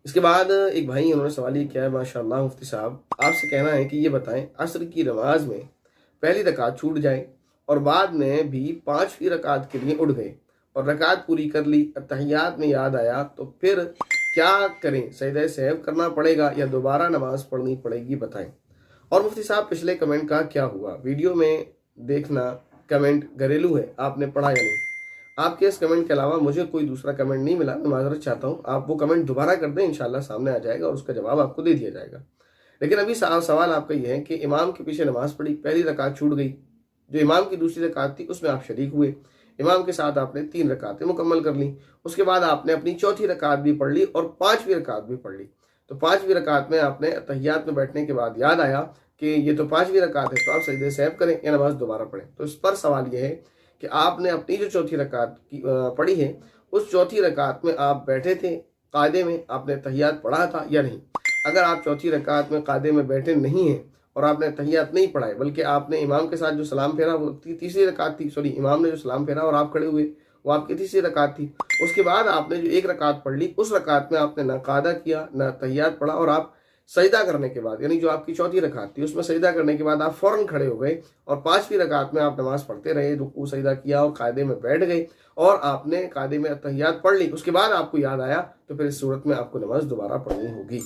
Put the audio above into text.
इसके बाद एक भाई उन्होंने सवाल ये किया है, माशाअल्लाह मुफ्ती साहब, आपसे कहना है कि ये बताएं, असर की नमाज में पहली रकात छूट जाए और बाद में भी पांचवी रकात के लिए उठ गए और रकात पूरी कर ली, तहियात में याद आया, तो फिर क्या करें? सजदा सहव करना पड़ेगा या दोबारा नमाज पढ़नी पड़ेगी, बताएं। और मुफ्ती साहब, पिछले कमेंट का क्या हुआ? वीडियो में देखना कमेंट घरेलू है, आपने पढ़ा या नहीं? आपके इस कमेंट के अलावा मुझे कोई दूसरा कमेंट नहीं मिला, मैं माजरत चाहता हूँ। आप वो कमेंट दोबारा कर दें, इंशाल्लाह सामने आ जाएगा और उसका जवाब आपको दे दिया जाएगा। लेकिन अभी सवाल आपका ये है कि इमाम के पीछे नमाज पढ़ी, पहली रकात छूट गई, जो इमाम की दूसरी रकात थी उसमें आप शरीक हुए, इमाम के साथ आपने 3 रकातें मुकम्मल कर ली, उसके बाद आपने अपनी चौथी रकात भी पढ़ ली और पांचवी रकात भी पढ़ ली। तो पांचवी रकात में आपने तहियात में बैठने के बाद याद आया कि ये तो पांचवी रकात है, तो आप सजदे सहव करें या नमाज दोबारा पढ़ें। तो इस पर सवाल यह है कि आपने अपनी जो चौथी रकात की पढ़ी है, उस चौथी रकात में आप बैठे थे कायदे में, आपने तहियात पढ़ा था या नहीं? अगर आप चौथी रकात में कायदे में बैठे नहीं हैं और आपने तहियात नहीं पढ़ाए, बल्कि आपने इमाम के साथ जो सलाम फेरा वो तीसरी रकात थी, सॉरी, इमाम ने जो सलाम फेरा और आप खड़े हुए वो आपकी तीसरी रकात थी, उसके बाद आपने जो एक रकात पढ़ ली, उस रकात में आपने ना कायदा किया ना तहियात पढ़ा और आप सजदा करने के बाद, यानी जो आपकी चौथी रकात थी उसमें सजदा करने के बाद आप फौरन खड़े हो गए और पांचवी रकात में आप नमाज पढ़ते रहे, रुकू सजदा किया और कायदे में बैठ गए और आपने कायदे में तहियात पढ़ ली, उसके बाद आपको याद आया, तो फिर इस सूरत में आपको नमाज दोबारा पढ़नी होगी।